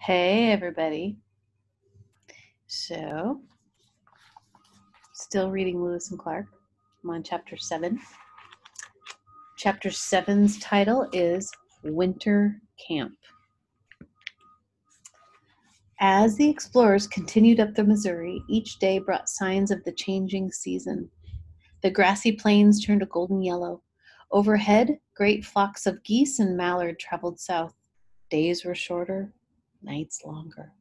Hey, everybody. So, still reading Lewis and Clark. I'm on chapter 7. Chapter 7's title is Winter Camp. As the explorers continued up the Missouri, each day brought signs of the changing season. The grassy plains turned a golden yellow. Overhead, great flocks of geese and mallard traveled south. Days were shorter, nights longer.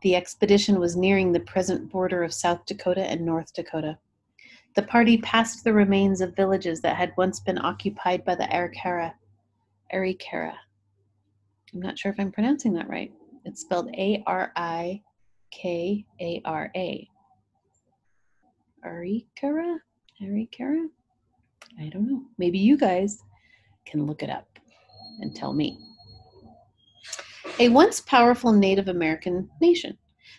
The expedition was nearing the present border of South Dakota and North Dakota. The party passed the remains of villages that had once been occupied by the Arikera. I'm not sure if I'm pronouncing that right. It's spelled Arikara. Arikera? Arikera? I don't know. Maybe you guys can look it up and tell me. A once powerful Native American nation,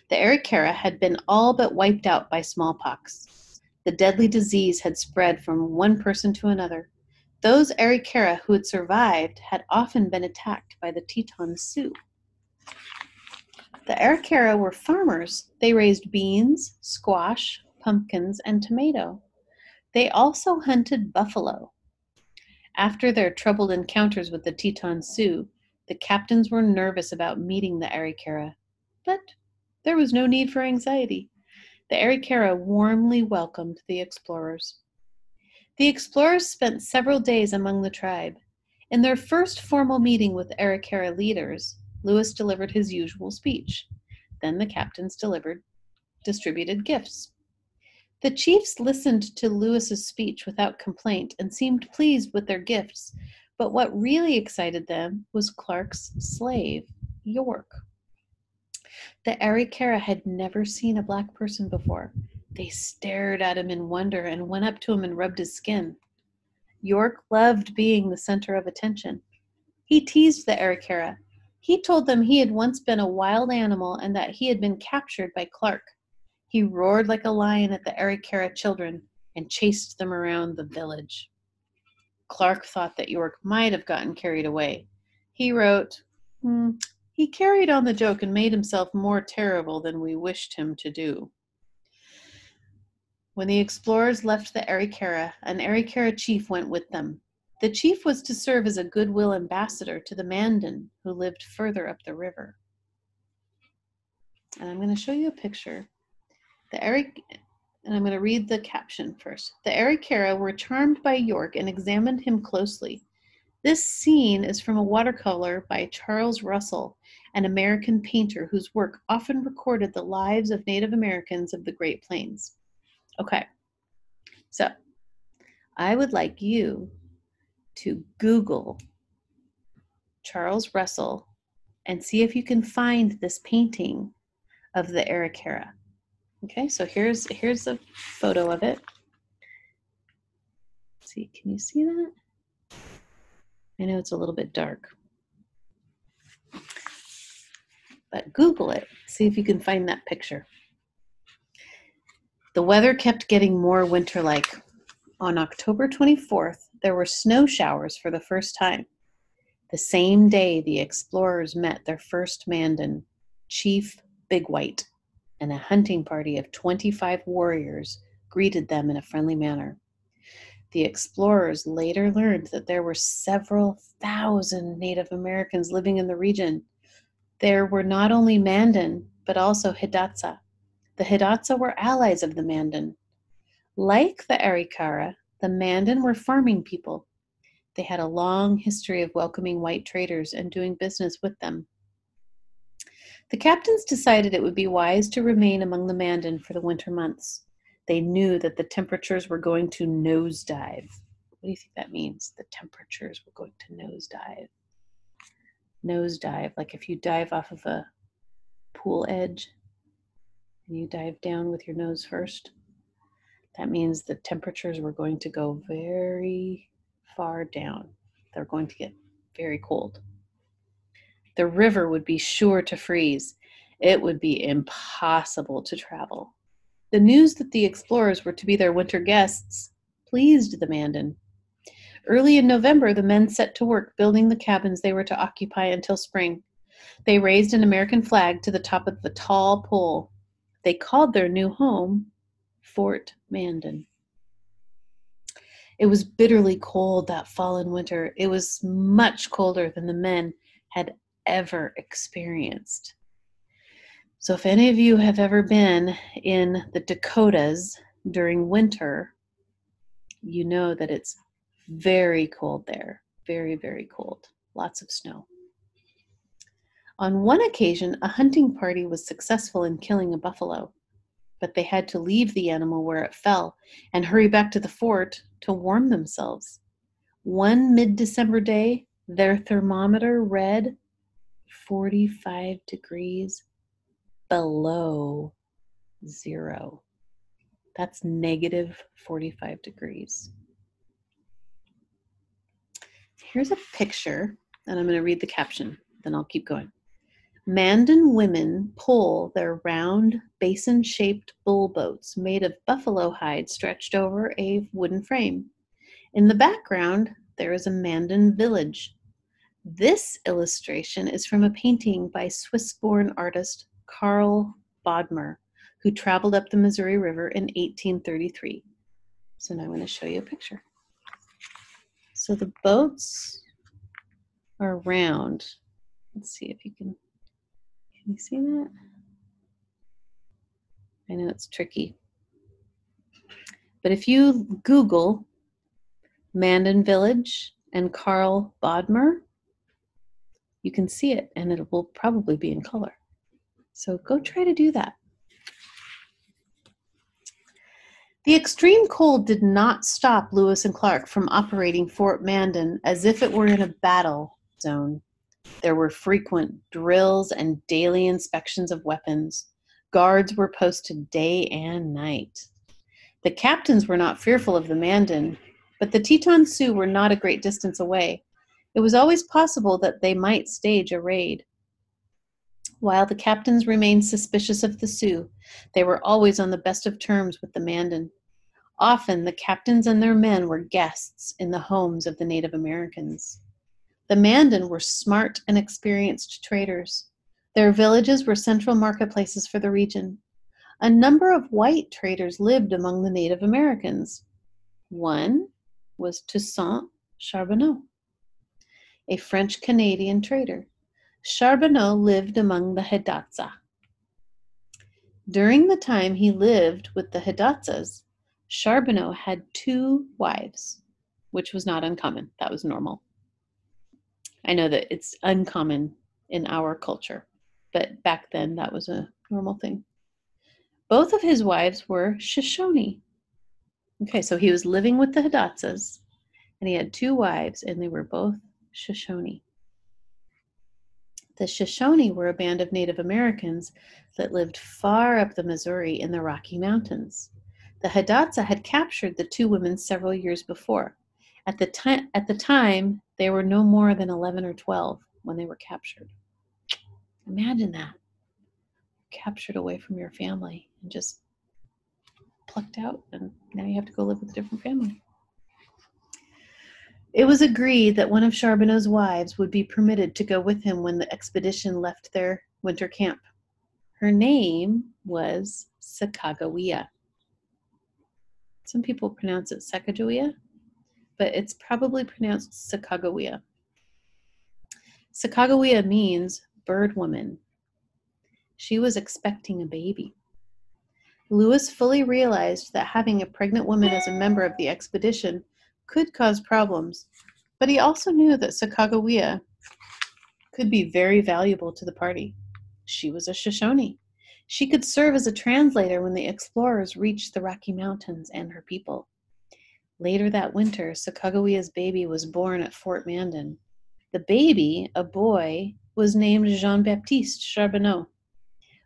the Arikera had been all but wiped out by smallpox. The deadly disease had spread from one person to another. Those Arikera who had survived had often been attacked by the Teton Sioux. The Arikera were farmers. They raised beans, squash, pumpkins, and tomato. They also hunted buffalo. After their troubled encounters with the Teton Sioux, the captains were nervous about meeting the Arikera, but there was no need for anxiety. The Arikera warmly welcomed the explorers. The explorers spent several days among the tribe. In their first formal meeting with Arikera leaders, Lewis delivered his usual speech. Then the captains distributed gifts. The chiefs listened to Lewis's speech without complaint and seemed pleased with their gifts, but what really excited them was Clark's slave, York. The Arikera had never seen a black person before. They stared at him in wonder and went up to him and rubbed his skin. York loved being the center of attention. He teased the Arikera. He told them he had once been a wild animal and that he had been captured by Clark. He roared like a lion at the Arikera children and chased them around the village. Clark thought that York might have gotten carried away. He wrote, "He carried on the joke and made himself more terrible than we wished him to do." When the explorers left the Arikera, an Arikera chief went with them. The chief was to serve as a goodwill ambassador to the Mandan, who lived further up the river. And I'm going to show you a picture. And I'm going to read the caption first. The Arikera were charmed by York and examined him closely. This scene is from a watercolor by Charles Russell, an American painter whose work often recorded the lives of Native Americans of the Great Plains. Okay, so I would like you to Google Charles Russell and see if you can find this painting of the Arikera. Okay, so here's a photo of it. Let's see, can you see that? I know it's a little bit dark. But Google it, see if you can find that picture. The weather kept getting more winter-like. On October 24th, there were snow showers for the first time. The same day, the explorers met their first Mandan, Chief Big White, and a hunting party of 25 warriors greeted them in a friendly manner. The explorers later learned that there were several thousand Native Americans living in the region. There were not only Mandan, but also Hidatsa. The Hidatsa were allies of the Mandan. Like the Arikara, the Mandan were farming people. They had a long history of welcoming white traders and doing business with them. The captains decided it would be wise to remain among the Mandan for the winter months. They knew that the temperatures were going to nosedive. What do you think that means? The temperatures were going to nosedive. Nosedive, like if you dive off of a pool edge and you dive down with your nose first. That means the temperatures were going to go very far down. They're going to get very cold. The river would be sure to freeze. It would be impossible to travel. The news that the explorers were to be their winter guests pleased the Mandan. Early in November, the men set to work building the cabins they were to occupy until spring. They raised an American flag to the top of the tall pole. They called their new home Fort Mandan. It was bitterly cold that fall and winter. It was much colder than the men had ever experienced. So if any of you have ever been in the Dakotas during winter, you know that it's very cold there. Very, very cold. Lots of snow. On one occasion, a hunting party was successful in killing a buffalo, but they had to leave the animal where it fell and hurry back to the fort to warm themselves. One mid-December day, their thermometer read 45 degrees below zero. That's negative 45 degrees. Here's a picture, and I'm going to read the caption, then I'll keep going. Mandan women pull their round, basin-shaped bull boats made of buffalo hide stretched over a wooden frame. In the background, there is a Mandan village. This illustration is from a painting by Swiss-born artist Karl Bodmer, who traveled up the Missouri River in 1833. So now I'm going to show you a picture. So the boats are round. Let's see if you can you see that? I know it's tricky. But if you Google Mandan Village and Karl Bodmer, you can see it, and it will probably be in color. So go try to do that. The extreme cold did not stop Lewis and Clark from operating Fort Mandan as if it were in a battle zone. There were frequent drills and daily inspections of weapons. Guards were posted day and night. The captains were not fearful of the Mandan, but the Teton Sioux were not a great distance away. It was always possible that they might stage a raid. While the captains remained suspicious of the Sioux, they were always on the best of terms with the Mandan. Often, the captains and their men were guests in the homes of the Native Americans. The Mandan were smart and experienced traders. Their villages were central marketplaces for the region. A number of white traders lived among the Native Americans. One was Toussaint Charbonneau, a French-Canadian trader. Charbonneau lived among the Hidatsa. During the time he lived with the Hidatsas, Charbonneau had 2 wives, which was not uncommon. That was normal. I know that it's uncommon in our culture, but back then that was a normal thing. Both of his wives were Shoshone. Okay, so he was living with the Hidatsas, and he had 2 wives, and they were both Shoshone. The Shoshone were a band of Native Americans that lived far up the Missouri in the Rocky Mountains. The Hidatsa had captured the 2 women several years before. At the time, they were no more than 11 or 12 when they were captured. Imagine that. Captured away from your family and just plucked out, and now you have to go live with a different family. It was agreed that one of Charbonneau's wives would be permitted to go with him when the expedition left their winter camp. Her name was Sacagawea. Some people pronounce it Sacagawea, but it's probably pronounced Sacagawea. Sacagawea means bird woman. She was expecting a baby. Lewis fully realized that having a pregnant woman as a member of the expedition could cause problems, but he also knew that Sacagawea could be very valuable to the party. She was a Shoshone. She could serve as a translator when the explorers reached the Rocky Mountains and her people. Later that winter, Sacagawea's baby was born at Fort Mandan. The baby, a boy, was named Jean-Baptiste Charbonneau.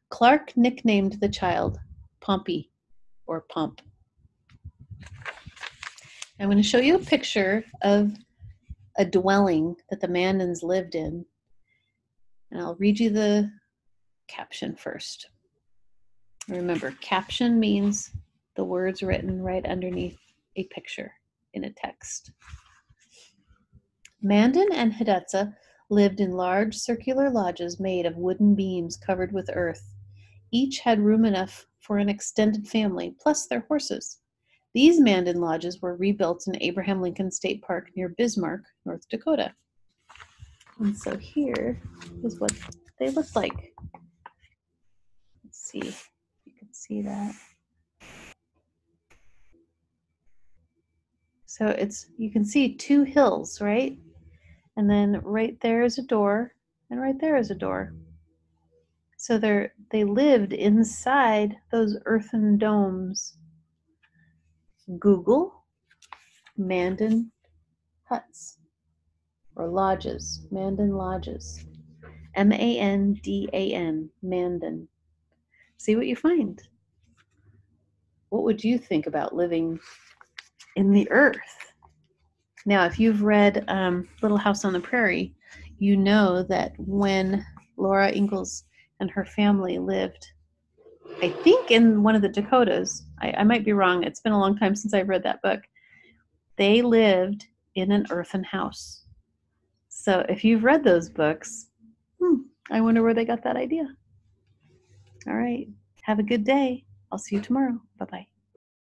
Clark nicknamed the child Pompey, or Pomp. I'm going to show you a picture of a dwelling that the Mandans lived in, and I'll read you the caption first. Remember, caption means the words written right underneath a picture in a text. Mandan and Hidatsa lived in large circular lodges made of wooden beams covered with earth. Each had room enough for an extended family, plus their horses. These Mandan lodges were rebuilt in Abraham Lincoln State Park near Bismarck, North Dakota. And so here is what they look like. Let's see if you can see that. So you can see two hills, right? And then right there is a door, and right there is a door. So they lived inside those earthen domes. Google Mandan huts or lodges, Mandan lodges. Mandan, Mandan. See what you find. What would you think about living in the earth? Now, if you've read Little House on the Prairie, you know that when Laura Ingalls and her family lived, I think in one of the Dakotas, I might be wrong, it's been a long time since I've read that book, they lived in an earthen house. So if you've read those books, I wonder where they got that idea. All right. Have a good day. I'll see you tomorrow. Bye-bye.